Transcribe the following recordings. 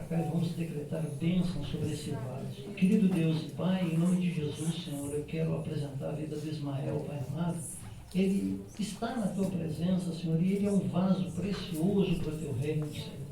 cá e vamos decretar bênção sobre esse vaso. Querido Deus e Pai, em nome de Jesus, Senhor, eu quero apresentar a vida do Ismael, Pai amado. Ele está na Tua presença, Senhor, e ele é um vaso precioso para o Teu reino, Senhor.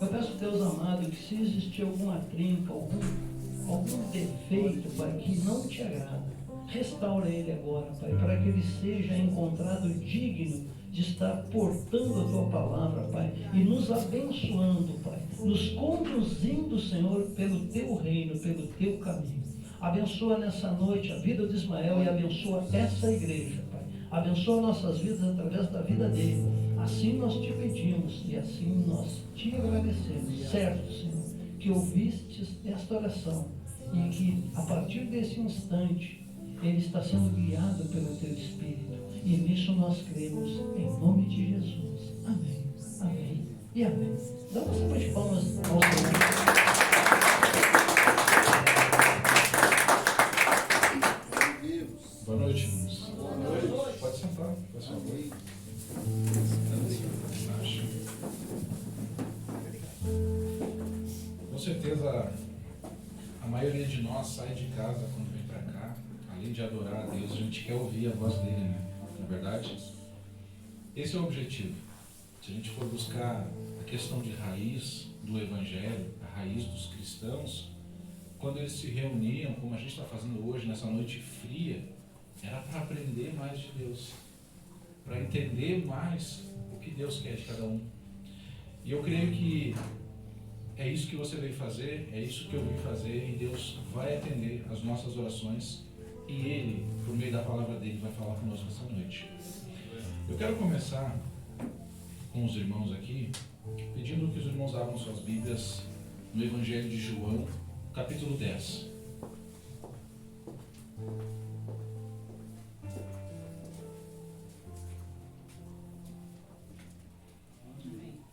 Eu peço, Deus amado, que se existir alguma trinca, algum defeito, Pai, que não Te agrada, restaura ele agora, Pai, para que ele seja encontrado digno de estar portando a Tua palavra, Pai, e nos abençoando, Pai, nos conduzindo, Senhor, pelo Teu reino, pelo Teu caminho. Abençoa nessa noite a vida de Ismael e abençoa essa igreja, Pai. Abençoa nossas vidas através da vida dele. Assim nós Te pedimos e assim nós Te agradecemos. Certo, Senhor, que ouvistes esta oração e que a partir desse instante ele está sendo guiado pelo Teu Espírito. E nisso nós cremos, em nome de Jesus. Amém, amém e amém. Dá uma salva de palmas ao Senhor. Boa noite, irmãos. Boa noite. Pode sentar, por favor. Com certeza, a maioria de nós sai de casa quando vem para cá, além de adorar a Deus, a gente quer ouvir a voz dele, né? Não é verdade? Esse é o objetivo. Se a gente for buscar a questão de raiz do Evangelho, a raiz dos cristãos, quando eles se reuniam, como a gente está fazendo hoje, nessa noite fria, era para aprender mais de Deus, para entender mais o que Deus quer de cada um. E eu creio que é isso que você veio fazer, é isso que eu vim fazer, e Deus vai atender as nossas orações, e Ele, por meio da palavra dele, vai falar conosco essa noite. Eu quero começar com os irmãos aqui, pedindo que os irmãos abram suas Bíblias no Evangelho de João, capítulo 10.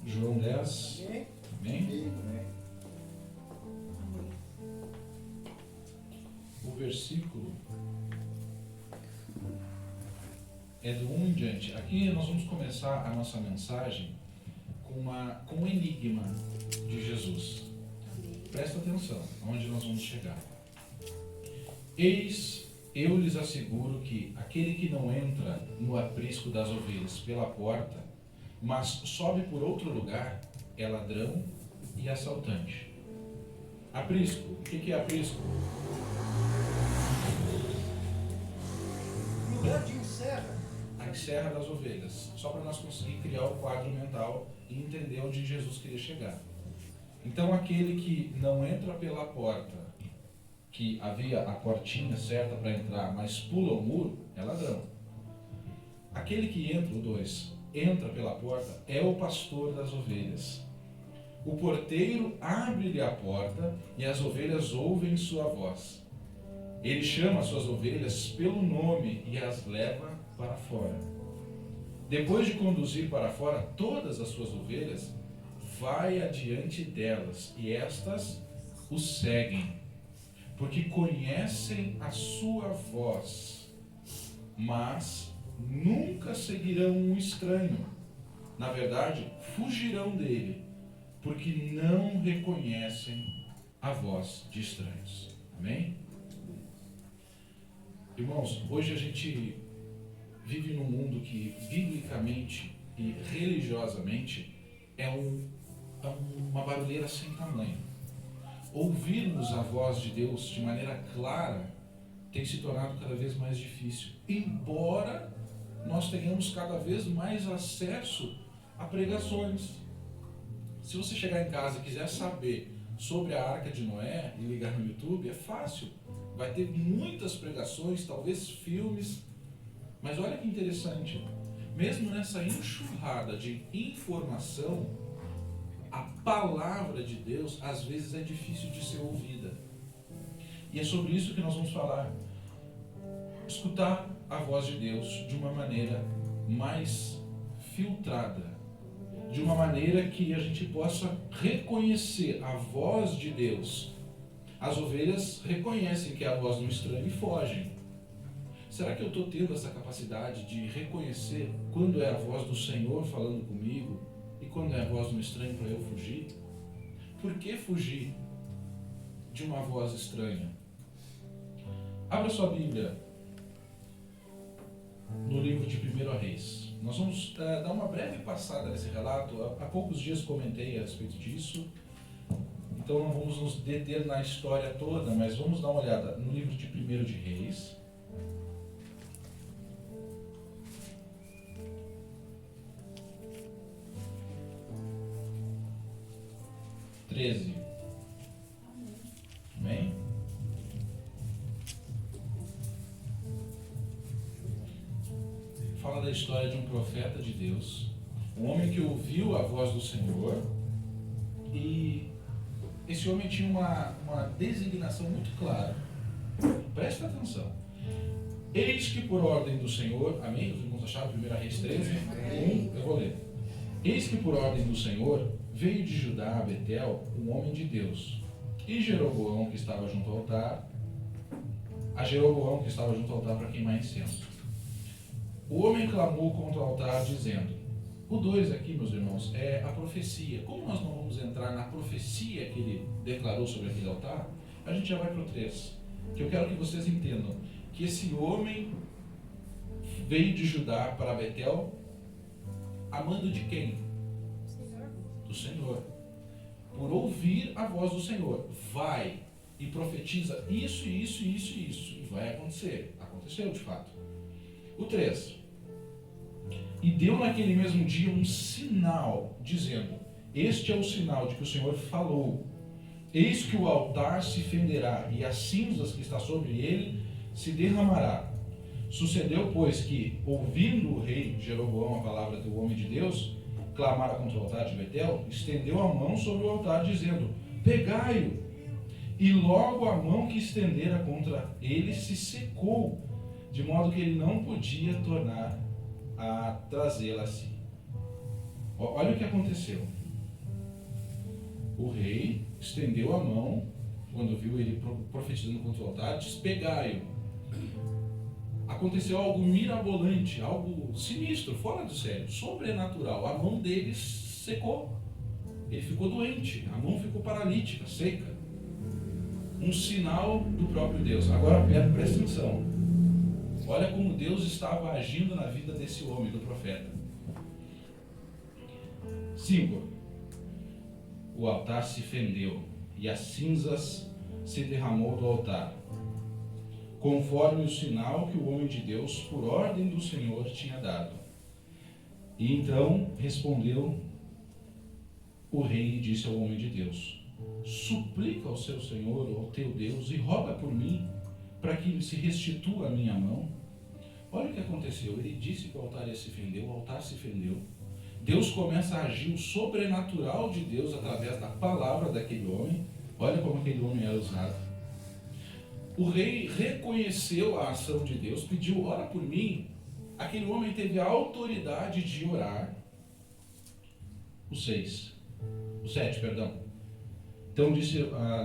João 10. Amém? O versículo é do 1 em diante. Aqui nós vamos começar a nossa mensagem com um enigma de Jesus. Presta atenção, aonde nós vamos chegar. Eis, eu lhes asseguro que aquele que não entra no aprisco das ovelhas pela porta, mas sobe por outro lugar, é ladrão e assaltante. Aprisco, o que é aprisco? Lugar de encerra. A encerra das ovelhas, só para nós conseguir criar o quadro mental e entender onde Jesus queria chegar. Então aquele que não entra pela porta, que havia a portinha certa para entrar, mas pula o muro, é ladrão. Aquele que entra, o 2, entra pela porta, é o pastor das ovelhas. O porteiro abre-lhe a porta e as ovelhas ouvem sua voz. Ele chama as suas ovelhas pelo nome e as leva para fora. Depois de conduzir para fora todas as suas ovelhas, vai adiante delas e estas o seguem, porque conhecem a sua voz, mas nunca seguirão um estranho. Na verdade, fugirão dele, porque não reconhecem a voz de estranhos. Amém? Irmãos, hoje a gente vive num mundo que, biblicamente e religiosamente, é uma barulheira sem tamanho. Ouvirmos a voz de Deus de maneira clara tem se tornado cada vez mais difícil, embora nós tenhamos cada vez mais acesso a pregações. Se você chegar em casa e quiser saber sobre a Arca de Noé e ligar no YouTube, é fácil. Vai ter muitas pregações, talvez filmes, mas olha que interessante, mesmo nessa enxurrada de informação, a palavra de Deus às vezes é difícil de ser ouvida. E é sobre isso que nós vamos falar. Escutar a voz de Deus de uma maneira mais filtrada, de uma maneira que a gente possa reconhecer a voz de Deus. As ovelhas reconhecem que é a voz do estranho e fogem. Será que eu estou tendo essa capacidade de reconhecer quando é a voz do Senhor falando comigo e quando é a voz do estranho para eu fugir? Por que fugir de uma voz estranha? Abra sua Bíblia no livro de 1 Reis. Nós vamos dar uma breve passada nesse relato. Há poucos dias comentei a respeito disso, então não vamos nos deter na história toda, mas vamos dar uma olhada no livro de 1 de Reis. Amém? Fala da história de um profeta de Deus, um homem que ouviu a voz do Senhor, e esse homem tinha uma designação muito clara. Presta atenção. Eis que por ordem do Senhor, amém? Os irmãos acharam 1 Reis 13? Eu vou ler. Eis que por ordem do Senhor veio de Judá a Betel um homem de Deus, e Jeroboão que estava junto ao altar, para queimar incenso. O homem clamou contra o altar, dizendo: o 2 aqui, meus irmãos, é a profecia. Como nós não vamos entrar na profecia que ele declarou sobre aquele altar, a gente já vai para o 3, que eu quero que vocês entendam que esse homem veio de Judá para Betel a mando de quem? Do Senhor. Por ouvir a voz do Senhor. Vai e profetiza isso, isso, isso e isso. E vai acontecer. Aconteceu de fato. O 3. E deu naquele mesmo dia um sinal, dizendo: este é o sinal de que o Senhor falou. Eis que o altar se fenderá, e as cinzas que está sobre ele se derramará. Sucedeu, pois, que, ouvindo o rei Jeroboão a palavra do homem de Deus, clamara contra o altar de Betel, estendeu a mão sobre o altar, dizendo: pegai-o. E logo a mão que estendera contra ele se secou, de modo que ele não podia tornar a trazê-la assim. Olha o que aconteceu. O rei estendeu a mão, quando viu ele profetizando contra o altar, disse: pegai-o. Aconteceu algo mirabolante, algo sinistro, fora do sério, sobrenatural. A mão dele secou. Ele ficou doente, a mão ficou paralítica, seca. Um sinal do próprio Deus. Agora presta atenção. Olha como Deus estava agindo na vida desse homem, do profeta. 5. O altar se fendeu e as cinzas se derramou do altar, conforme o sinal que o homem de Deus, por ordem do Senhor, tinha dado. E então respondeu o rei e disse ao homem de Deus: suplica ao seu Senhor, ao teu Deus, e roga por mim, para que se restitua a minha mão. Olha o que aconteceu. Ele disse que o altar ia se fender, o altar se fendeu. Deus começa a agir o sobrenatural de Deus através da palavra daquele homem. Olha como aquele homem era usado. O rei reconheceu a ação de Deus, pediu: ora por mim. Aquele homem teve a autoridade de orar. O 7, perdão. Então disse,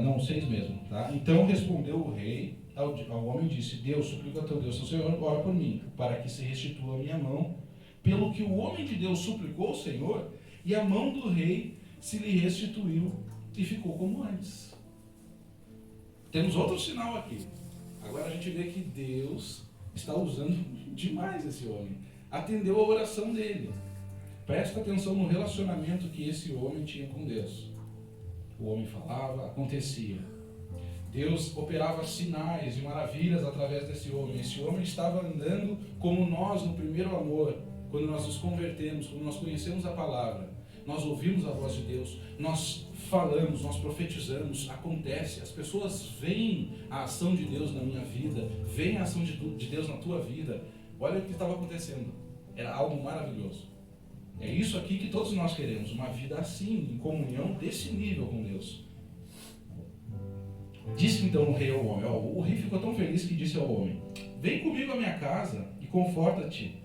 não, 6 mesmo, tá? Então respondeu o rei ao homem e disse: Deus, suplico a teu Deus, seu Senhor, ora por mim, para que se restitua a minha mão. Pelo que o homem de Deus suplicou ao Senhor, e a mão do rei se lhe restituiu e ficou como antes. Temos outro sinal aqui. Agora a gente vê que Deus está usando demais esse homem. Atendeu a oração dele. Presta atenção no relacionamento que esse homem tinha com Deus. O homem falava, acontecia. Deus operava sinais e maravilhas através desse homem. Esse homem estava andando como nós no primeiro amor, quando nós nos convertemos, quando nós conhecemos a palavra. Nós ouvimos a voz de Deus, nós falamos, nós profetizamos, acontece. As pessoas veem a ação de Deus na minha vida, veem a ação de Deus na tua vida. Olha o que estava acontecendo. Era algo maravilhoso. É isso aqui que todos nós queremos, uma vida assim, em comunhão desse nível com Deus. Disse então o rei ao homem, o rei ficou tão feliz que disse ao homem: vem comigo à minha casa e conforta-te,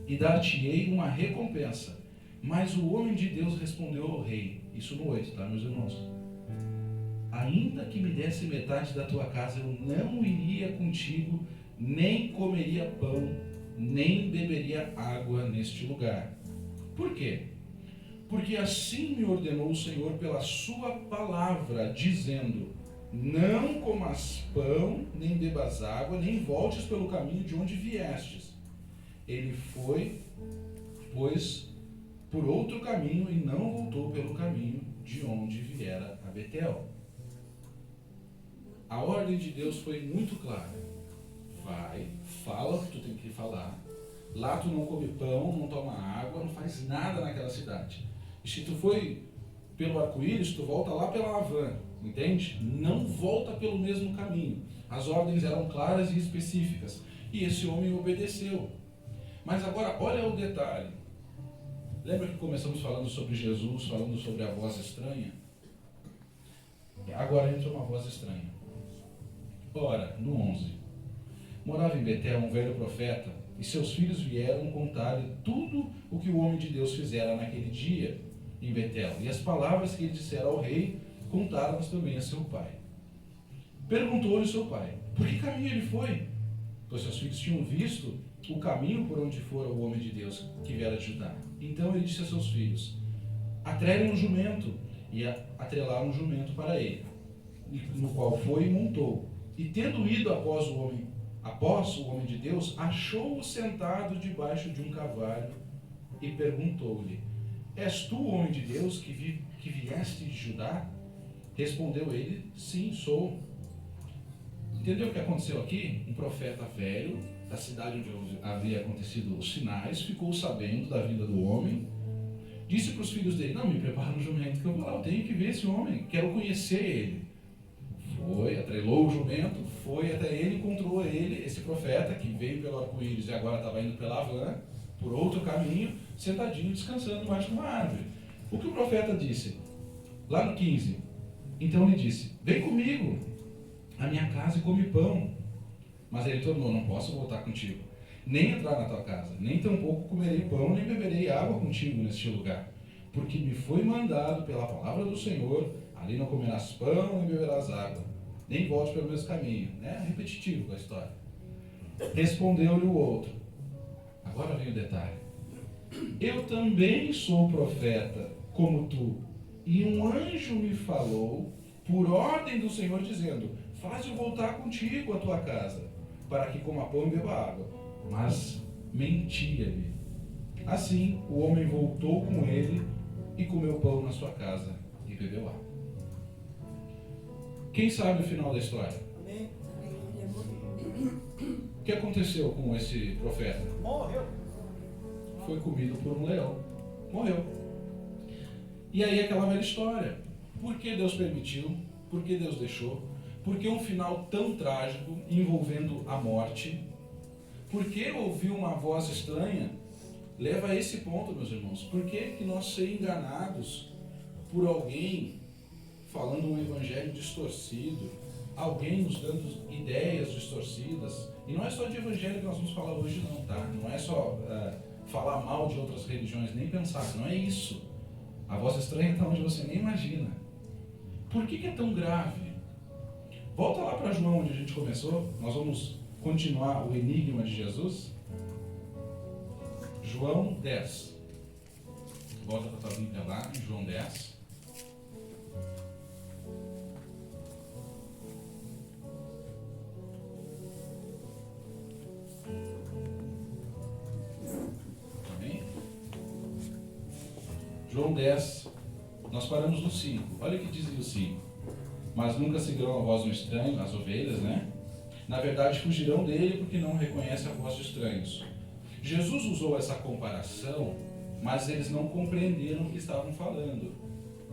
e dar-te-ei uma recompensa. Mas o homem de Deus respondeu ao rei, isso no 8, tá, meus irmãos? Ainda que me desse metade da tua casa, eu não iria contigo, nem comeria pão, nem beberia água neste lugar. Por quê? porque assim me ordenou o Senhor pela sua palavra, dizendo: não comas pão, nem bebas água, nem voltes pelo caminho de onde viestes. Ele foi, pois, por outro caminho e não voltou pelo caminho de onde viera a Betel. A ordem de Deus foi muito clara. Vai, fala o que tu tem que falar. Lá tu não come pão, não toma água, não faz nada naquela cidade. E se tu foi pelo arco-íris, tu volta lá pela Havã, entende? Não volta pelo mesmo caminho. As ordens eram claras e específicas. E esse homem obedeceu. Mas agora, olha o detalhe. Lembra que começamos falando sobre Jesus, falando sobre a voz estranha? Agora entra uma voz estranha. Ora, no 11. Morava em Betel um velho profeta, e seus filhos vieram contar-lhe tudo o que o homem de Deus fizera naquele dia em Betel. E as palavras que ele dissera ao rei, contaram-nas também a seu pai. Perguntou-lhe seu pai, por que caminho ele foi? Pois seus filhos tinham visto o caminho por onde fora o homem de Deus que viera de Judá. Então ele disse a seus filhos, atrelem um jumento, e atrelaram um jumento para ele, no qual foi e montou. E tendo ido após o homem de Deus, achou-o sentado debaixo de um cavalo e perguntou-lhe, és tu o homem de Deus que vieste de Judá? Respondeu ele, sim, sou. Entendeu o que aconteceu aqui? Um profeta velho, da cidade onde havia acontecido os sinais, ficou sabendo da vinda do homem, disse para os filhos dele, não, me prepara um jumento que eu vou lá, eu tenho que ver esse homem, quero conhecer ele. Foi, atrelou o jumento, foi até ele, encontrou ele, esse profeta que veio pelo arco-íris e agora estava indo pela Havã, por outro caminho, sentadinho, descansando embaixo de uma árvore. O que o profeta disse? Lá no 15, então ele disse, vem comigo à minha casa e come pão. Mas ele tornou, não posso voltar contigo, nem entrar na tua casa, nem tampouco comerei pão, nem beberei água contigo neste lugar. Porque me foi mandado pela palavra do Senhor, ali não comerás pão, nem beberás água, nem volte pelo mesmo caminho. É repetitivo a história. Respondeu-lhe o outro. Agora vem o detalhe. Eu também sou profeta, como tu, e um anjo me falou, por ordem do Senhor, dizendo, faz-o voltar contigo à tua casa, para que coma pão e beba água. Mas mentia-lhe. Assim, o homem voltou com ele e comeu pão na sua casa e bebeu água. Quem sabe o final da história? O que aconteceu com esse profeta? Morreu. Foi comido por um leão. Morreu. E aí aquela velha história. Por que Deus permitiu? Por que Deus deixou? Por que um final tão trágico envolvendo a morte? Por que ouvir uma voz estranha? Leva a esse ponto, meus irmãos. Por que nós ser enganados por alguém falando um evangelho distorcido? Alguém nos dando ideias distorcidas? E não é só de evangelho que nós vamos falar hoje não, tá? Não é só falar mal de outras religiões, nem pensar. Não é isso. A voz estranha está onde você nem imagina. Por que é tão grave? Volta lá para João, onde a gente começou. Nós vamos continuar o enigma de Jesus. João 10. Volta para a tua Bíblia lá, em João 10. Amém? João 10. Nós paramos no 5. Olha o que dizia o 5. Mas nunca seguirão a voz do estranho, as ovelhas, né? Na verdade, fugirão dele porque não reconhecem a voz de estranhos. Jesus usou essa comparação, mas eles não compreenderam o que estavam falando.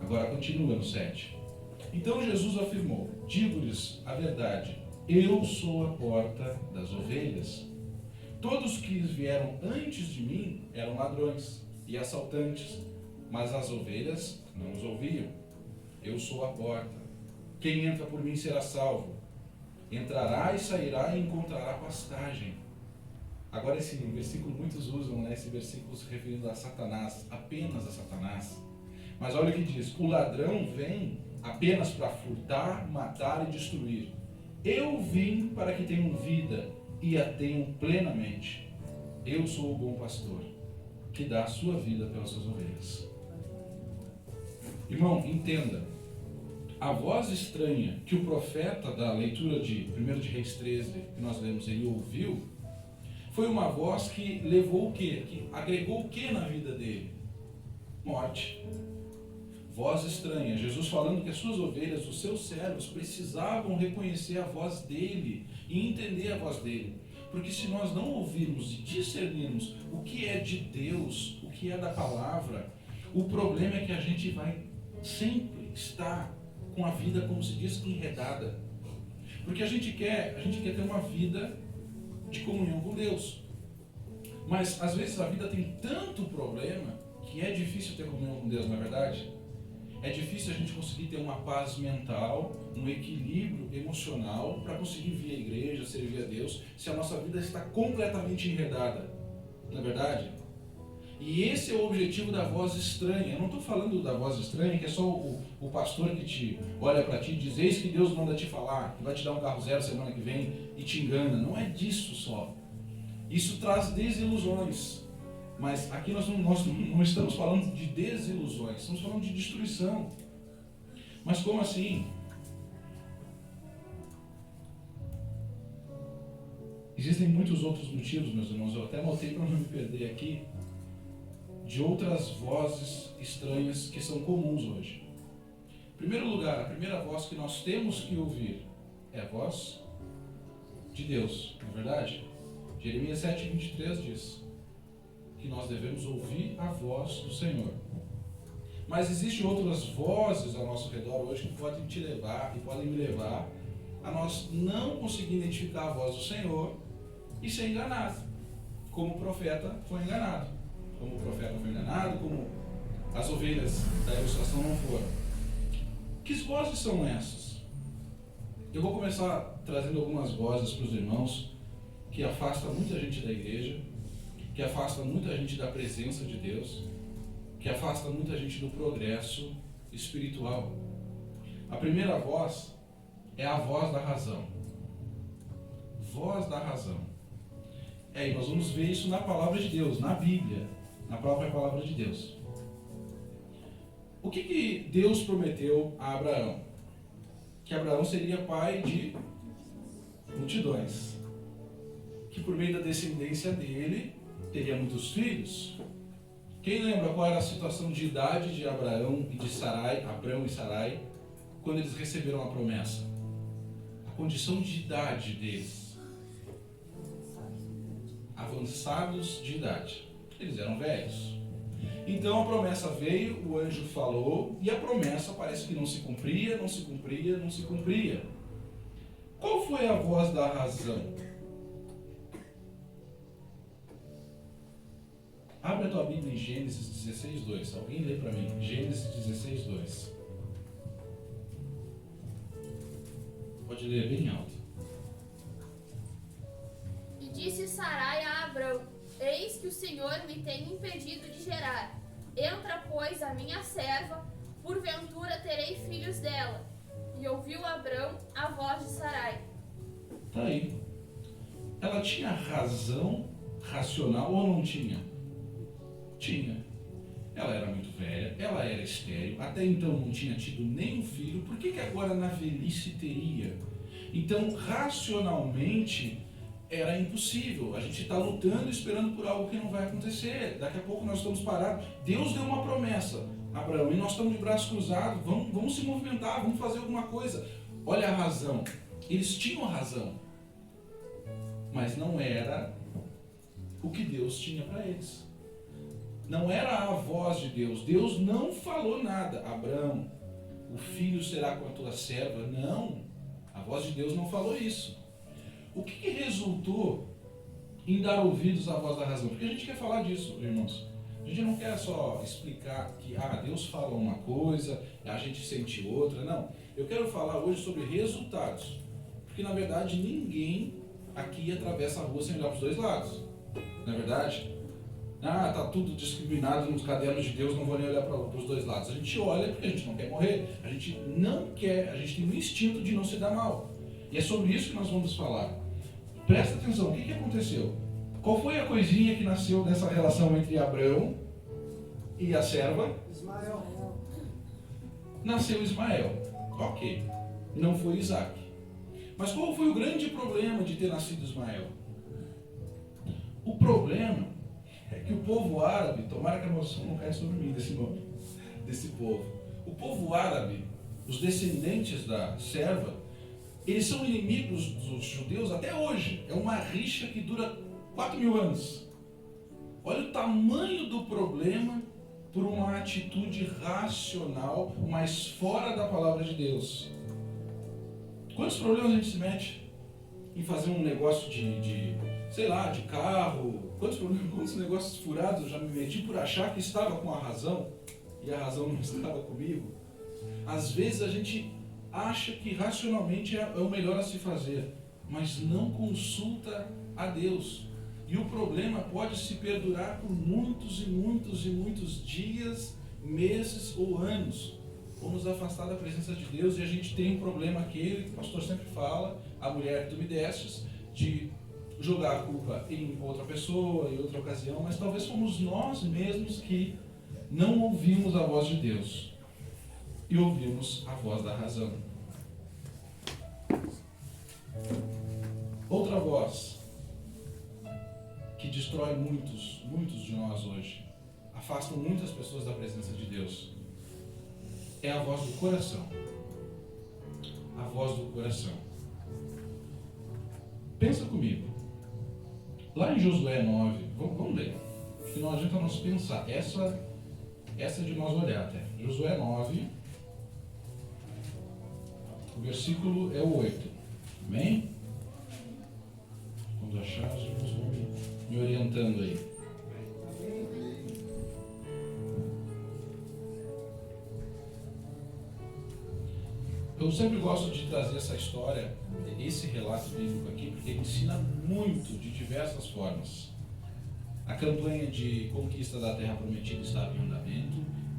Agora continua no 7. Então Jesus afirmou, digo-lhes a verdade, eu sou a porta das ovelhas. Todos que vieram antes de mim eram ladrões e assaltantes, mas as ovelhas não os ouviam. Eu sou a porta. Quem entra por mim será salvo. Entrará e sairá e encontrará pastagem. Agora esse versículo muitos usam, né? Esse versículo se referindo a Satanás, apenas a Satanás. Mas olha o que diz, o ladrão vem apenas para furtar, matar e destruir. Eu vim para que tenham vida e a tenham plenamente. Eu sou o bom pastor, que dá a sua vida pelas suas ovelhas. Irmão, entenda. A voz estranha que o profeta da leitura de 1 de Reis 13, que nós lemos, ele ouviu, foi uma voz que levou o quê? Que agregou o quê na vida dele? Morte. Voz estranha. Jesus falando que as suas ovelhas, os seus servos, precisavam reconhecer a voz dele e entender a voz dele. Porque se nós não ouvirmos e discernirmos o que é de Deus, o que é da palavra, o problema é que a gente vai sempre estar com a vida, como se diz, enredada. Porque a gente quer ter uma vida de comunhão com Deus. Mas às vezes a vida tem tanto problema que é difícil ter comunhão com Deus, não é verdade? É difícil a gente conseguir ter uma paz mental, um equilíbrio emocional para conseguir vir à igreja, servir a Deus, se a nossa vida está completamente enredada. Não é verdade? E esse é o objetivo da voz estranha. Eu não estou falando da voz estranha, que é só o pastor que te olha para ti e diz: eis que Deus manda te falar, que vai te dar um carro zero semana que vem e te engana. Não é disso só. Isso traz desilusões. Mas aqui nós não estamos falando de desilusões, estamos falando de destruição. Mas como assim? Existem muitos outros motivos, meus irmãos, eu até anotei para não me perder aqui, de outras vozes estranhas que são comuns hoje. Em primeiro lugar, a primeira voz que nós temos que ouvir é a voz de Deus, não é verdade? Jeremias 7:23 diz que nós devemos ouvir a voz do Senhor. Mas existem outras vozes ao nosso redor hoje que podem te levar e podem me levar a nós não conseguir identificar a voz do Senhor e ser enganado, como o profeta foi enganado. Como as ovelhas da ilustração não foram. Que vozes são essas? Eu vou começar trazendo algumas vozes para os irmãos que afastam muita gente da igreja, que afasta muita gente da presença de Deus, que afasta muita gente do progresso espiritual. A primeira voz é a voz da razão. Voz da razão. E nós vamos ver isso na palavra de Deus, na Bíblia, na própria palavra de Deus. O que Deus prometeu a Abraão? Que Abraão seria pai de multidões, que por meio da descendência dele teria muitos filhos. Quem lembra qual era a situação de idade de Abraão e de Sarai, Abrão e Sarai, quando eles receberam a promessa? A condição de idade deles. Avançados de idade. Eles eram velhos. Então a promessa veio, o anjo falou, e a promessa parece que não se cumpria, não se cumpria, não se cumpria. Qual foi a voz da razão? Abre a tua Bíblia em Gênesis 16:2. Alguém lê para mim? Gênesis 16:2. Pode ler bem alto. E disse Sarai a Abrão: eis que o Senhor me tem impedido de gerar. Entra, pois, a minha serva, porventura terei filhos dela. E ouviu Abrão a voz de Sarai. Tá aí. Ela tinha razão racional ou não tinha? Tinha. Ela era muito velha, ela era estéril, até então não tinha tido nenhum filho, por que agora na velhice teria? Então, racionalmente, era impossível. A gente está lutando, esperando por algo que não vai acontecer. Daqui a pouco nós estamos parados. Deus deu uma promessa a Abraão e nós estamos de braços cruzados, vamos se movimentar, vamos fazer alguma coisa. Olha a razão. Eles tinham razão, mas não era o que Deus tinha para eles. Não era a voz de Deus. Deus não falou nada. Abraão, o filho será com a tua serva. Não. A voz de Deus não falou isso. O que resultou em dar ouvidos à voz da razão? Porque a gente quer falar disso, irmãos. A gente não quer só explicar que Deus fala uma coisa, a gente sente outra. Não. Eu quero falar hoje sobre resultados. Porque, na verdade, ninguém aqui atravessa a rua sem olhar para os dois lados. Não é verdade? Está tudo discriminado nos cadernos de Deus, não vou nem olhar para os dois lados. A gente olha porque a gente não quer morrer, a gente não quer, a gente tem um instinto de não se dar mal. E é sobre isso que nós vamos falar. Presta atenção, o que aconteceu? Qual foi a coisinha que nasceu dessa relação entre Abraão e a serva? Ismael. nasceu Ismael. Ok, não foi Isaac. Mas qual foi o grande problema de ter nascido Ismael? O problema é que o povo árabe, tomara que a maldição não caia sobre mim desse nome, desse povo. O povo árabe, os descendentes da serva, eles são inimigos dos judeus até hoje. É uma rixa que dura 4.000 anos. Olha o tamanho do problema por uma atitude racional, mas fora da palavra de Deus. Quantos problemas a gente se mete em fazer um negócio de carro? Quantos negócios furados eu já me meti por achar que estava com a razão e a razão não estava comigo? Às vezes a gente acha que racionalmente é o melhor a se fazer, mas não consulta a Deus. E o problema pode se perdurar por muitos e muitos e muitos dias, meses ou anos. Ou nos afastar da presença de Deus, e a gente tem um problema aquele que o pastor sempre fala, a mulher que tu me destes, de jogar a culpa em outra pessoa, em outra ocasião, mas talvez fomos nós mesmos que não ouvimos a voz de Deus e ouvimos a voz da razão. Outra voz que destrói muitos de nós hoje, afastam muitas pessoas da presença de Deus, é a voz do coração. A voz do coração. Pensa comigo. Lá em Josué 9, vamos ler, que não adianta nós pensar. Essa é de nós olhar até. Josué 9, o versículo é o 8. Amém? Quando achar, os irmãos vão me orientando aí. Eu sempre gosto de trazer essa história, esse relato bíblico aqui, porque ele ensina muito de diversas formas. A campanha de conquista da terra prometida estava em andamento.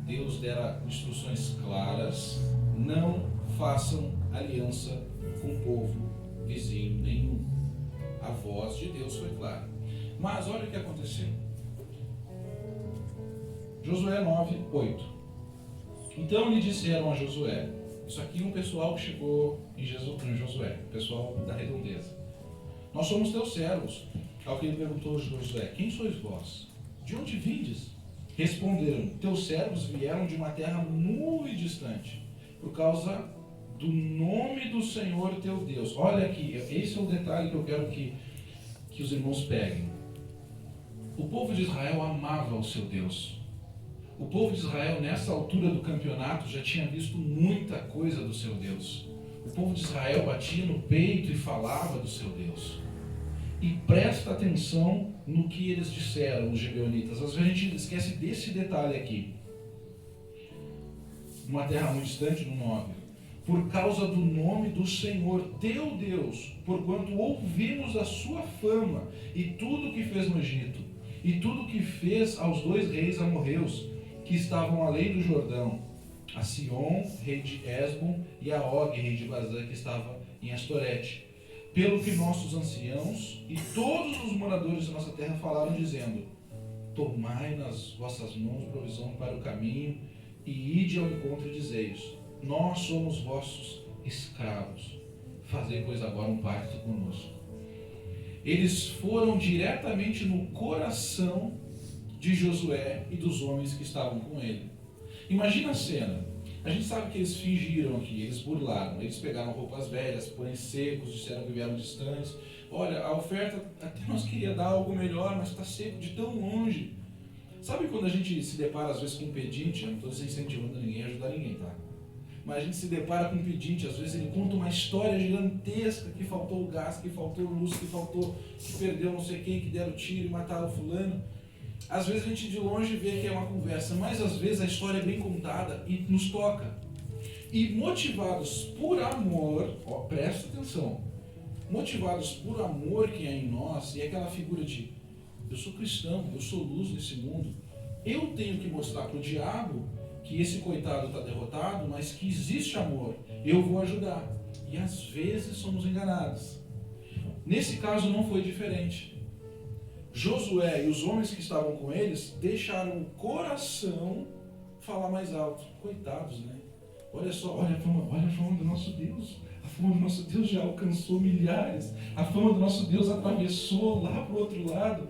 Deus dera instruções claras: não façam aliança com povo vizinho nenhum. A voz de Deus foi clara. Mas olha o que aconteceu. Josué 9, 8. Então lhe disseram a Josué, isso aqui é um pessoal que chegou em Josué, o pessoal da redondeza: nós somos teus servos. Ao que ele perguntou Josué: quem sois vós? De onde vindes? Responderam: teus servos vieram de uma terra muito distante, por causa do nome do Senhor teu Deus. Olha aqui, esse é o detalhe que eu quero que os irmãos peguem. O povo de Israel amava o seu Deus. O povo de Israel, nessa altura do campeonato, já tinha visto muita coisa do seu Deus. O povo de Israel batia no peito e falava do seu Deus. E presta atenção no que eles disseram, os gibeonitas. Às vezes a gente esquece desse detalhe aqui. Uma terra muito distante, no 9. Por causa do nome do Senhor teu Deus, porquanto ouvimos a sua fama e tudo o que fez no Egito, e tudo o que fez aos 2 reis amorreus, que estavam além do Jordão, a Sion, rei de Esbom, e a Og, rei de Bazã, que estava em Astorete. Pelo que nossos anciãos e todos os moradores da nossa terra falaram, dizendo: tomai nas vossas mãos provisão para o caminho, e ide ao encontro e dizei-os: nós somos vossos escravos, fazei pois agora um pacto conosco. Eles foram diretamente no coração de Josué e dos homens que estavam com ele. Imagina a cena. A gente sabe que eles fingiram aqui, eles burlaram, eles pegaram roupas velhas, pães secos, disseram que vieram distantes. Olha, a oferta até nós queria dar algo melhor, mas está seco de tão longe. Sabe quando a gente se depara às vezes com um pedinte? Eu não estou desincentivando ninguém a ajudar ninguém, tá? Mas a gente se depara com um pedinte, às vezes ele conta uma história gigantesca, que faltou gás, que faltou luz, que perdeu não sei quem, que deram tiro e mataram fulano. Às vezes a gente de longe vê que é uma conversa, mas às vezes a história é bem contada e nos toca. E motivados por amor, ó, presta atenção, motivados por amor que é em nós, e aquela figura de: eu sou cristão, eu sou luz nesse mundo, eu tenho que mostrar para o diabo que esse coitado está derrotado, mas que existe amor, eu vou ajudar. E às vezes somos enganados. Nesse caso não foi diferente. Josué e os homens que estavam com eles deixaram o coração falar mais alto. Coitados, né? Olha só, olha a fama do nosso Deus. A fama do nosso Deus já alcançou milhares. A fama do nosso Deus atravessou lá para o outro lado.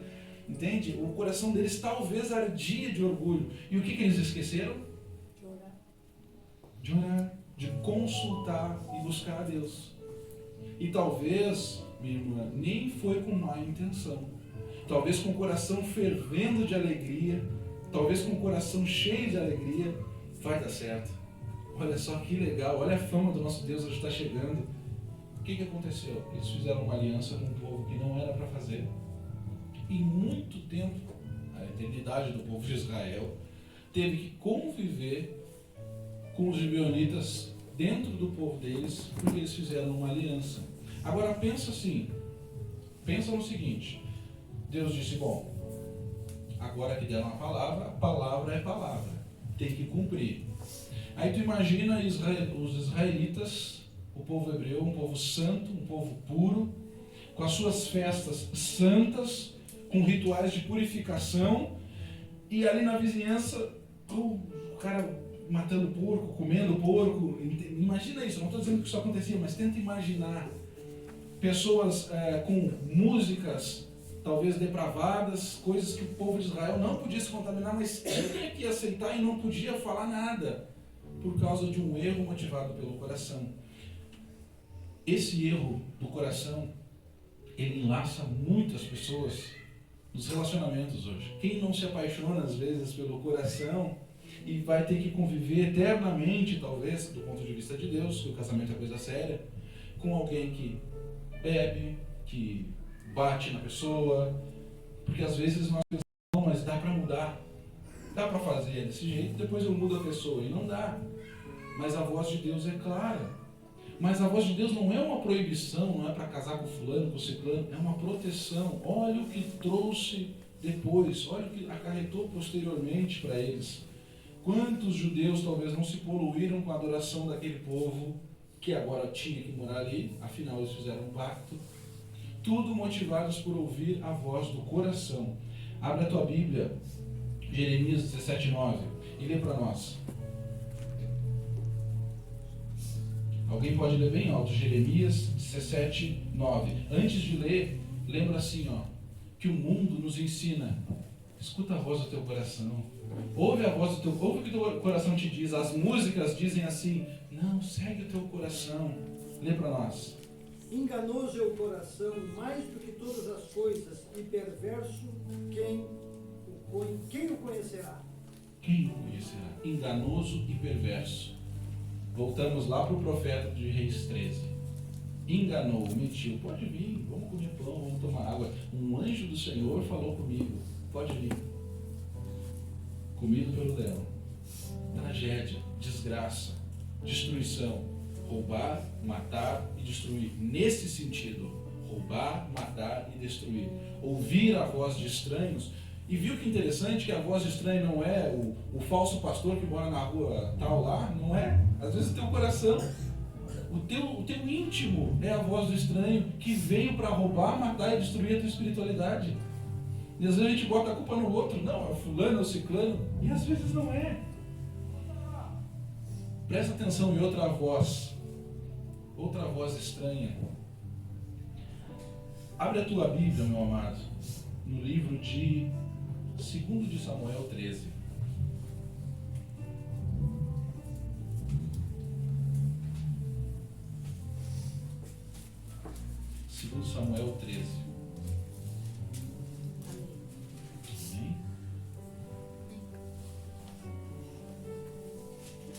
Entende? O coração deles talvez ardia de orgulho. E o que eles esqueceram? De orar, de consultar e buscar a Deus. E talvez, minha irmã, nem foi com má intenção. Talvez com o coração fervendo de alegria, talvez com o coração cheio de alegria, vai dar certo. Olha só que legal, olha a fama do nosso Deus, hoje está chegando. O que aconteceu? Eles fizeram uma aliança com um povo que não era para fazer. E muito tempo, a eternidade do povo de Israel, teve que conviver com os gibeonitas dentro do povo deles, porque eles fizeram uma aliança. Agora pensa assim, pensa no seguinte, Deus disse, bom, agora que deram a palavra é palavra, tem que cumprir. Aí tu imagina os israelitas, o povo hebreu, um povo santo, um povo puro, com as suas festas santas, com rituais de purificação, e ali na vizinhança, o cara matando porco, comendo porco. Imagina isso, não estou dizendo que isso acontecia, mas tenta imaginar pessoas com músicas talvez depravadas, coisas que o povo de Israel não podia se contaminar, mas tinha que aceitar e não podia falar nada, por causa de um erro motivado pelo coração. Esse erro do coração, ele enlaça muitas pessoas nos relacionamentos hoje. Quem não se apaixona às vezes pelo coração e vai ter que conviver eternamente, talvez, do ponto de vista de Deus, que o casamento é coisa séria, com alguém que bebe, que bate na pessoa, porque às vezes nós pensamos, não, mas dá para mudar, dá para fazer desse jeito, depois eu mudo a pessoa, e não dá. Mas a voz de Deus é clara. Mas a voz de Deus não é uma proibição, não é para casar com fulano, com ciclano, é uma proteção. Olha o que trouxe depois, olha o que acarretou posteriormente para eles. Quantos judeus talvez não se poluíram com a adoração daquele povo que agora tinha que morar ali, afinal eles fizeram um pacto. Tudo motivados por ouvir a voz do coração. Abre a tua Bíblia, Jeremias 17:9, e lê para nós. Alguém pode ler bem alto, Jeremias 17:9. Antes de ler, lembra assim, que o mundo nos ensina. Escuta a voz do teu coração. Ouve a voz do teu, ouve o que o teu coração te diz. As músicas dizem assim, não, segue o teu coração. Lê para nós. Enganoso é o coração mais do que todas as coisas, e perverso quem o conhecerá? Quem o conhecerá? Enganoso e perverso. Voltamos lá para o profeta de Reis 13. Enganou, mentiu. Pode vir, vamos comer pão, vamos tomar água. Um anjo do Senhor falou comigo. Pode vir. Comido pelo leão. Tragédia, desgraça, destruição. Roubar, matar e destruir. Nesse sentido, roubar, matar e destruir. Ouvir a voz de estranhos. E viu que interessante que a voz de estranho não é o falso pastor que mora na rua tal lá, não é? Às vezes o teu coração, o teu íntimo é a voz do estranho que veio para roubar, matar e destruir a tua espiritualidade. E às vezes a gente bota a culpa no outro, não, é o fulano, é o ciclano, e às vezes não é. Presta atenção em outra voz estranha. Abre a tua Bíblia, meu amado, no livro de 2 de Samuel 13. Segundo Samuel 13. Amém?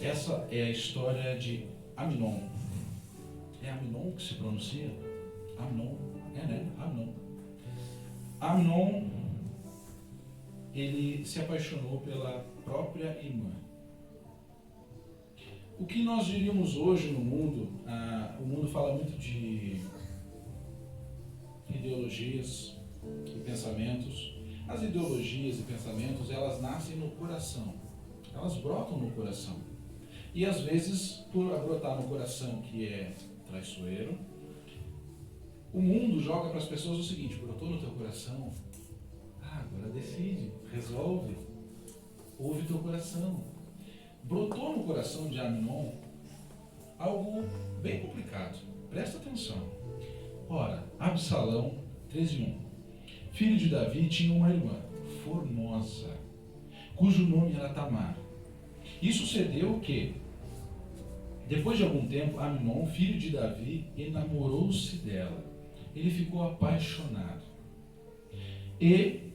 Essa é a história de Amnon. É Amnon que se pronuncia? Amnon. É, né? Amnon. Amnon, ele se apaixonou pela própria irmã. O que nós diríamos hoje no mundo, o mundo fala muito de ideologias e pensamentos. As ideologias e pensamentos, elas nascem no coração. Elas brotam no coração. E às vezes, por brotar no coração que é traiçoeiro, o mundo joga para as pessoas o seguinte: brotou no teu coração, agora decide, resolve, ouve teu coração. Brotou no coração de Amnon algo bem complicado. Presta atenção. Ora, Absalão, 13:1. Filho de Davi, tinha uma irmã, formosa, cujo nome era Tamar. E sucedeu que, depois de algum tempo, Amnon, filho de Davi, enamorou-se dela. Ele ficou apaixonado. E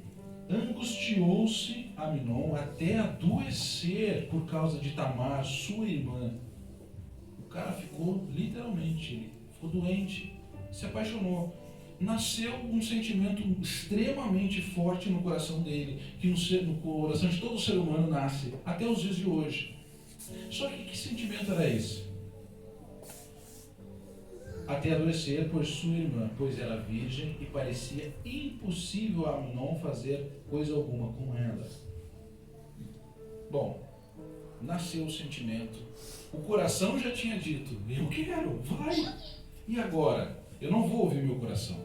angustiou-se Amnon até adoecer por causa de Tamar, sua irmã. O cara ficou, literalmente, ele ficou doente, se apaixonou. Nasceu um sentimento extremamente forte no coração dele, que no coração de todo ser humano nasce, até os dias de hoje. Só que sentimento era esse? Até adoecer por sua irmã, pois era virgem e parecia impossível a Amnon fazer coisa alguma com ela. Bom, nasceu o sentimento, o coração já tinha dito, eu quero, vai. E agora? Eu não vou ouvir meu coração.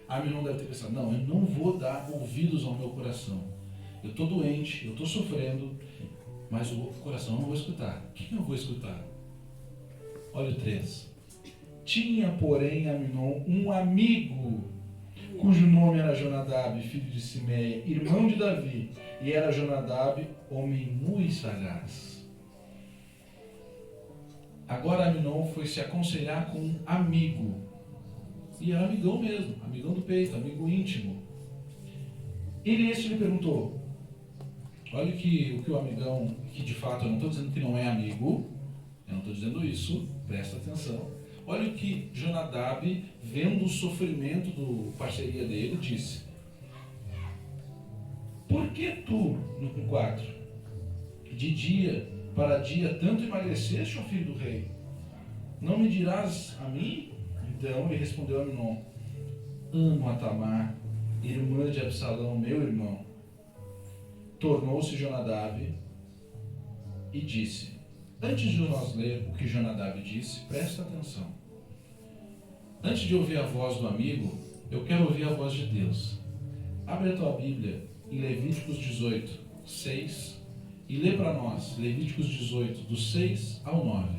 Amnon deve ter pensado, não, eu não vou dar ouvidos ao meu coração. Eu estou doente, eu estou sofrendo, mas o coração eu não vou escutar. Quem eu vou escutar? Olha o 3. Tinha, porém, Amnon um amigo, cujo nome era Jonadab, filho de Simeia, irmão de Davi, e era Jonadab, homem muito sagaz. Agora Amnon foi se aconselhar com um amigo, e era amigão mesmo, amigão do peito, amigo íntimo. Este lhe perguntou, olha o que o amigão, que de fato eu não estou dizendo que não é amigo, eu não estou dizendo isso, presta atenção. Olha o que Jonadab, vendo o sofrimento do parceria dele, disse. Por que tu, no 4, de dia para dia tanto emagreceste, ó filho do rei? Não me dirás a mim? Então ele respondeu a Amnon, amo a Tamar, irmã de Absalão, meu irmão. Tornou-se Jonadab e disse, antes de nós ler o que Jonadab disse, presta atenção. Antes de ouvir a voz do amigo, eu quero ouvir a voz de Deus. Abre a tua Bíblia em Levíticos 18, 6 e lê para nós Levíticos 18, do 6 ao 9.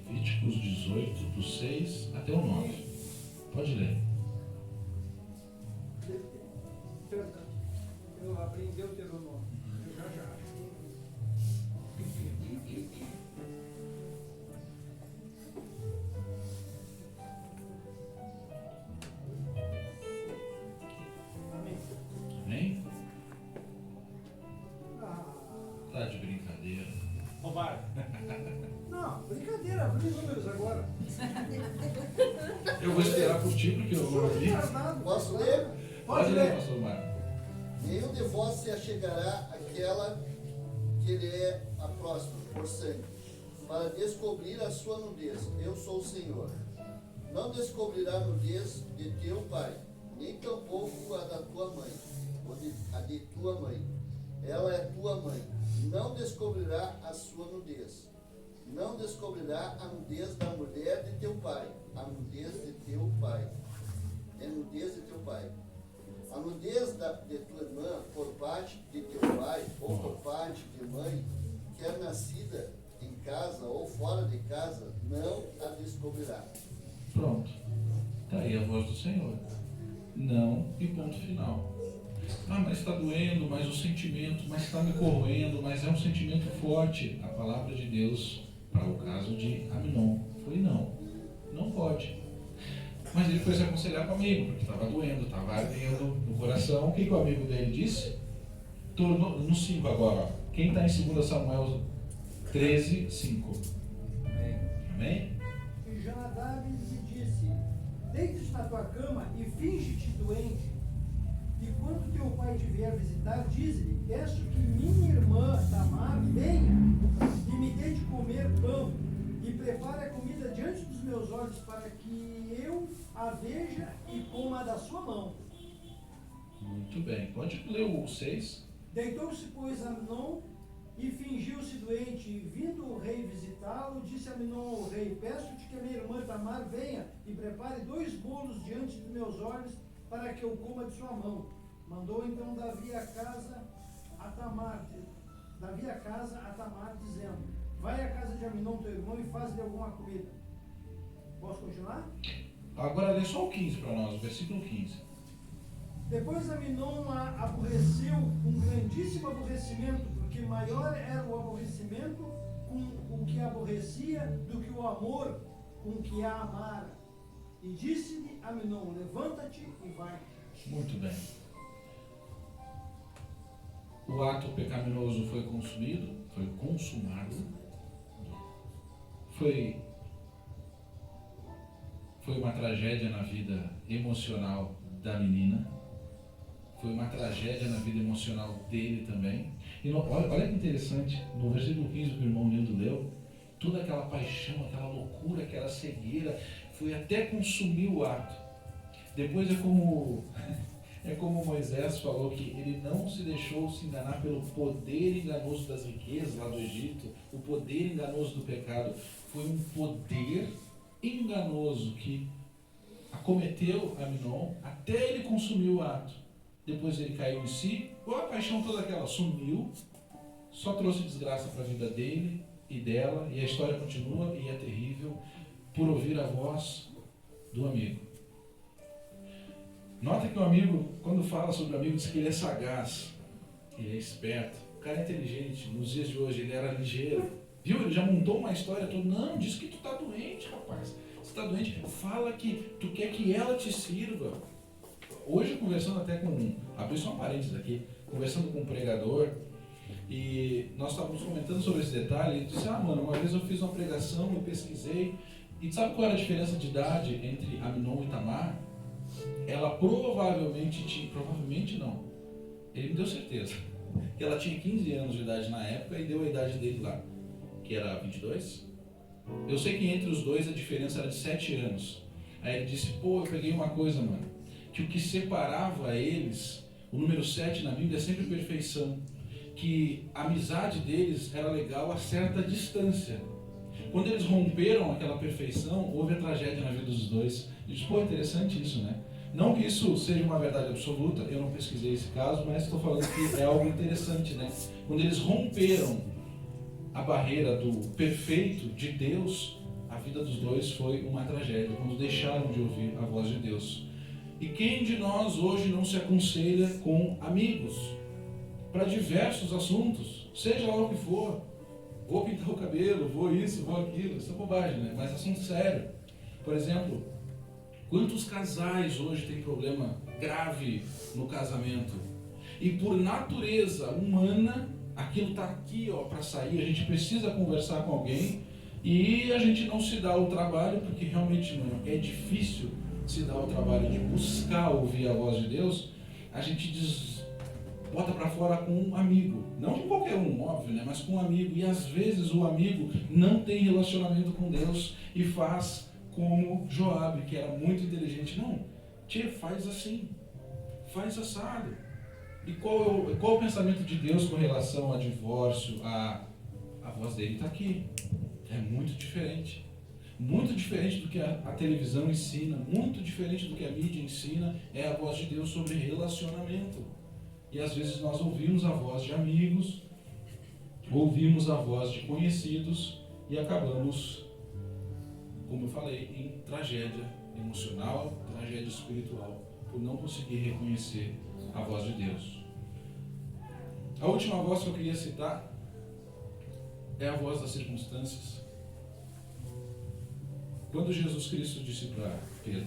Levíticos 18, do 6 até o 9. Pode ler. Perdão, eu abri em Deuteronômio. Eu já acho. Amém. Amém? Ah, Tá de brincadeira. Roubaram. não, brincadeira, abri números agora. Eu vou esperar por ti, porque eu não ouvi. Posso ler? Pode ler, pastor Marcos. Nenhum de vós se achegará àquela que lhe é a próxima, por sangue, para descobrir a sua nudez. Eu sou o Senhor. Não descobrirá a nudez de teu pai, nem tampouco a da tua mãe, ou a de tua mãe. Ela é tua mãe. Não descobrirá a sua nudez. Não descobrirá a nudez da mulher de teu pai, a nudez de teu pai. É nudez de teu pai. A nudez de tua irmã, por parte de teu pai, ou por parte de mãe, quer nascida em casa ou fora de casa, não a descobrirá. Pronto. Está aí a voz do Senhor. Não e ponto final. Ah, mas está doendo, mas o sentimento, mas está me corroendo, mas é um sentimento forte. A palavra de Deus, para o caso de Amnon, foi não. Não pode. Mas ele foi se aconselhar com o amigo, porque estava doendo, estava ardendo no coração. O que o amigo dele disse? Tornou, no 5 agora, ó. Quem está em 2 Samuel 13, 5. Amém? E Jonadab lhe disse, deita-te na tua cama e finge-te doente. E quando teu pai te vier visitar, diz-lhe, peço que minha irmã Tamar venha e me dê de comer pão e prepare a comida diante dos meus olhos para que eu a veja e coma da sua mão. Muito bem. Pode ler o 6. Deitou-se, pois, Amnon e fingiu-se doente. E vindo o rei visitá-lo, disse Amnon ao rei, peço-te que a minha irmã Tamar venha e prepare 2 bolos diante dos meus olhos para que eu coma de sua mão. Mandou então Davi a casa a Tamar, dizendo: vai à casa de Aminon, teu irmão, e faz-lhe alguma comida. Posso continuar? Agora lê só o 15 para nós, o versículo 15. Depois Aminon a aborreceu com grandíssimo aborrecimento, porque maior era o aborrecimento com o que a aborrecia do que o amor com o que a amara. E disse-lhe Aminon: levanta-te e vai. Muito bem. O ato pecaminoso foi consumido, foi consumado. Foi uma tragédia na vida emocional da menina. Foi uma tragédia na vida emocional dele também. E olha que interessante, no versículo 15 que o irmão Nildo leu, toda aquela paixão, aquela loucura, aquela cegueira, foi até consumir o ato. Depois é como Moisés falou, que ele não se deixou se enganar pelo poder enganoso das riquezas lá do Egito, o poder enganoso do pecado. Foi um poder enganoso que acometeu Aminon até ele consumir o ato. Depois ele caiu em si, a paixão toda aquela sumiu, só trouxe desgraça para a vida dele e dela, e a história continua e é terrível por ouvir a voz do amigo. Nota que o amigo, quando fala sobre o amigo, diz que ele é sagaz, ele é esperto, o cara é inteligente. Nos dias de hoje ele era ligeiro, viu? Ele já montou uma história toda. Não, diz que tu tá doente, rapaz. Você tá doente, fala que tu quer que ela te sirva. Hoje, conversando até com, abri só um parênteses aqui, conversando com um pregador, e nós estávamos comentando sobre esse detalhe. Ele disse: mano, uma vez eu fiz uma pregação, eu pesquisei, e sabe qual era a diferença de idade entre Aminon e Tamar? Ela provavelmente não, ele me deu certeza, que ela tinha 15 anos de idade na época e deu a idade dele lá, que era 22. Eu sei que entre os dois a diferença era de 7 anos. Aí ele disse: eu peguei uma coisa, mano, que o que separava eles, o número 7 na Bíblia é sempre perfeição, que a amizade deles era legal a certa distância. Quando eles romperam aquela perfeição, houve a tragédia na vida dos dois. Eu disse: interessante isso, né? Não que isso seja uma verdade absoluta, eu não pesquisei esse caso, mas estou falando que é algo interessante, né? Quando eles romperam a barreira do perfeito de Deus, a vida dos dois foi uma tragédia, quando deixaram de ouvir a voz de Deus. E quem de nós hoje não se aconselha com amigos para diversos assuntos, seja lá o que for? Vou pintar o cabelo, vou isso, vou aquilo, isso é bobagem, né? Mas assunto sério. Por exemplo, quantos casais hoje têm problema grave no casamento? E por natureza humana, aquilo está aqui para sair, a gente precisa conversar com alguém e a gente não se dá o trabalho, porque realmente não é difícil se dar o trabalho de buscar ouvir a voz de Deus. A gente bota para fora com um amigo, não com qualquer um, óbvio, né? Mas com um amigo, e às vezes o amigo não tem relacionamento com Deus e faz como Joabe, que era muito inteligente. Não, faz assim, faz assado. E qual o pensamento de Deus com relação a divórcio? A voz dele está aqui. É muito diferente. Muito diferente do que a televisão ensina, muito diferente do que a mídia ensina, é a voz de Deus sobre relacionamento. E às vezes nós ouvimos a voz de amigos, ouvimos a voz de conhecidos e acabamos, como eu falei, em tragédia emocional, tragédia espiritual, por não conseguir reconhecer a voz de Deus. A última voz que eu queria citar é a voz das circunstâncias. Quando Jesus Cristo disse para Pedro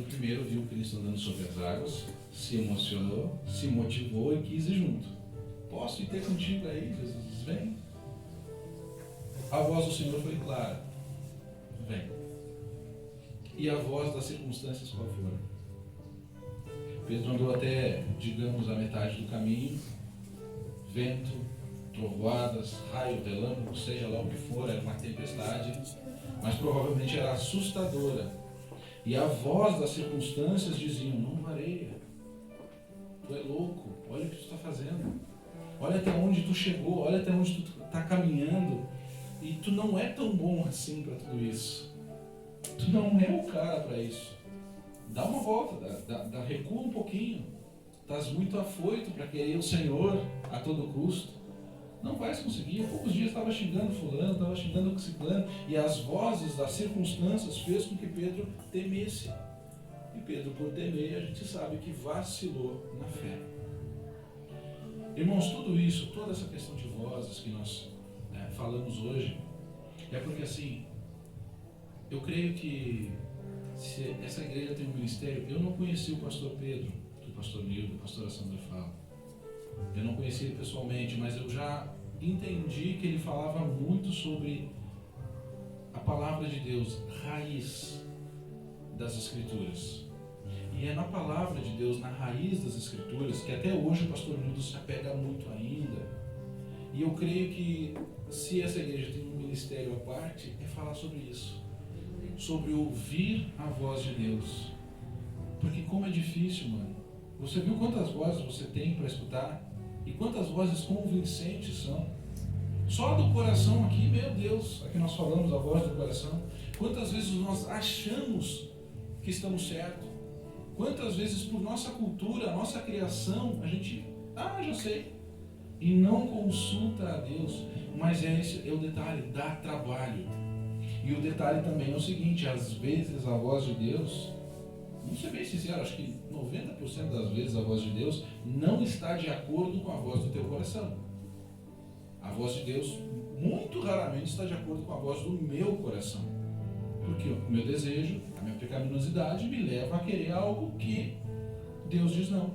primeiro viu Cristo andando sobre as águas, se emocionou, se motivou e quis ir junto. Posso ir ter contigo aí, Jesus? Vem. A voz do Senhor foi clara. Vem. E a voz das circunstâncias qual foi? Pedro andou até, digamos, a metade do caminho. Vento, trovoadas, raio, relâmpago, seja lá o que for, era uma tempestade, mas provavelmente era assustadora. E a voz das circunstâncias dizia: não vareia, tu é louco, olha o que tu está fazendo, olha até onde tu chegou, olha até onde tu está caminhando, e tu não é tão bom assim para tudo isso, tu não é o cara para isso. dá uma volta, recua um pouquinho. Estás muito afoito para querer o Senhor a todo custo. Não vais conseguir. Há poucos dias estava xingando fulano, estava xingando ciclano, e as vozes das circunstâncias fez com que Pedro temesse. E Pedro, por temer, a gente sabe que vacilou na fé. Irmãos, tudo isso, toda essa questão de vozes que nós falamos hoje, é porque assim, eu creio que se essa igreja tem um ministério, eu não conheci o pastor Pedro, que o pastor Nildo, a pastora Sandra fala. Eu não conheci ele pessoalmente, mas eu já entendi que ele falava muito sobre a palavra de Deus, raiz das Escrituras. E é na palavra de Deus, na raiz das Escrituras, que até hoje o pastor Nildo se apega muito ainda. E eu creio que se essa igreja tem um ministério à parte, é falar sobre isso. Sobre ouvir a voz de Deus. Porque como é difícil, mano. Você viu quantas vozes você tem para escutar? E quantas vozes convincentes são? Só do coração aqui, meu Deus, aqui nós falamos a voz do coração. Quantas vezes nós achamos que estamos certos? Quantas vezes por nossa cultura, nossa criação, a gente, já sei. E não consulta a Deus. Mas esse é o detalhe, dá trabalho. E o detalhe também é o seguinte, às vezes a voz de Deus, vamos ser bem sincero, acho que 90% das vezes a voz de Deus não está de acordo com a voz do teu coração. A voz de Deus muito raramente está de acordo com a voz do meu coração. Porque o meu desejo, a minha pecaminosidade me leva a querer algo que Deus diz não.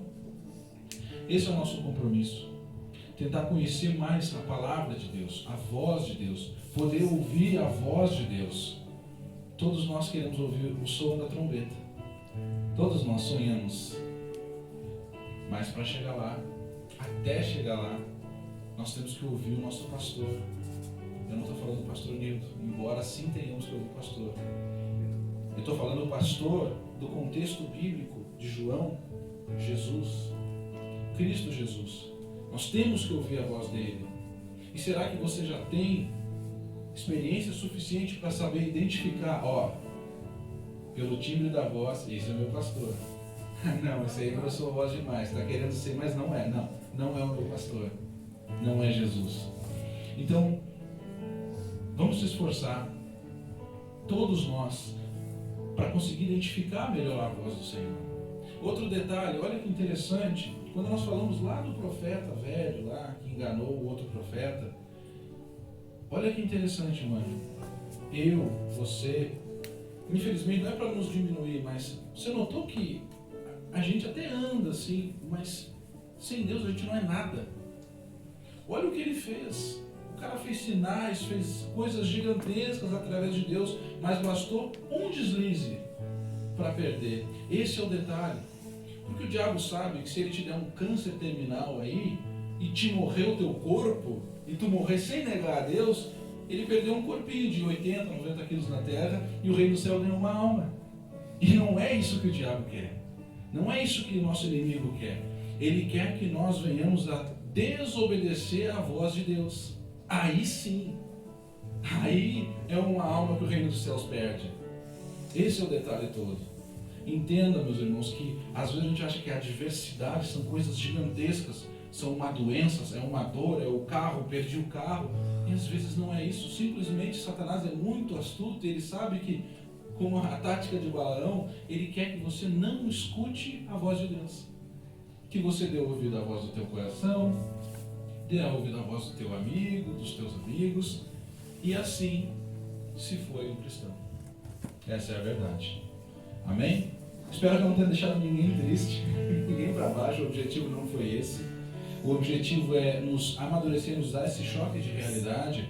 Esse é o nosso compromisso. Tentar conhecer mais a palavra de Deus, a voz de Deus, poder ouvir a voz de Deus. Todos nós queremos ouvir o som da trombeta. Todos nós sonhamos. Mas para chegar lá, até chegar lá, nós temos que ouvir o nosso pastor. Eu não estou falando do pastor Nildo, embora sim tenhamos que ouvir o pastor. Eu estou falando do pastor do contexto bíblico de João, Jesus, Cristo Jesus. Nós temos que ouvir a voz dele. E será que você já tem experiência suficiente para saber identificar, pelo timbre da voz, esse é meu pastor. Não, esse aí grossou a voz demais, está querendo ser, mas não é. Não é o meu pastor. Não é Jesus. Então, vamos se esforçar, todos nós, para conseguir identificar melhor a voz do Senhor. Outro detalhe, olha que interessante, quando nós falamos lá do profeta velho, lá que enganou o outro profeta, olha que interessante, mano. Eu, você, infelizmente não é para nos diminuir, mas você notou que a gente até anda assim, mas sem Deus a gente não é nada. Olha o que ele fez. O cara fez sinais, fez coisas gigantescas através de Deus, mas bastou um deslize para perder. Esse é o detalhe. Porque o diabo sabe que se ele te der um câncer terminal aí e te morrer o teu corpo, e tu morrer sem negar a Deus, ele perdeu um corpinho de 80, 90 quilos na terra e o reino do céu ganhou uma alma. E não é isso que o diabo quer. Não é isso que o nosso inimigo quer. Ele quer que nós venhamos a desobedecer à voz de Deus. Aí sim. Aí é uma alma que o reino dos céus perde. Esse é o detalhe todo. Entenda, meus irmãos, que às vezes a gente acha que a adversidade são coisas gigantescas, são uma doença, é uma dor, é o carro, perdi o carro. E às vezes não é isso. Simplesmente Satanás é muito astuto e ele sabe que, como a tática de Balaão, ele quer que você não escute a voz de Deus. Que você dê ouvido à voz do teu coração, dê ouvido à voz do teu amigo, dos teus amigos, e assim se foi um cristão. Essa é a verdade. Amém? Espero que eu não tenha deixado ninguém triste, ninguém para baixo. O objetivo não foi esse. O objetivo é nos amadurecer, nos dar esse choque de realidade,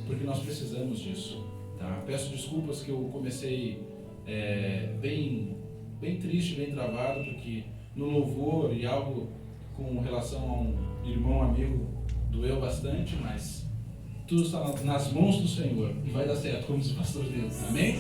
porque nós precisamos disso. Tá? Peço desculpas que eu comecei bem triste, bem travado, porque no louvor e algo com relação a um irmão amigo doeu bastante, mas tudo está nas mãos do Senhor e vai dar certo, como diz o pastor Deus. Amém?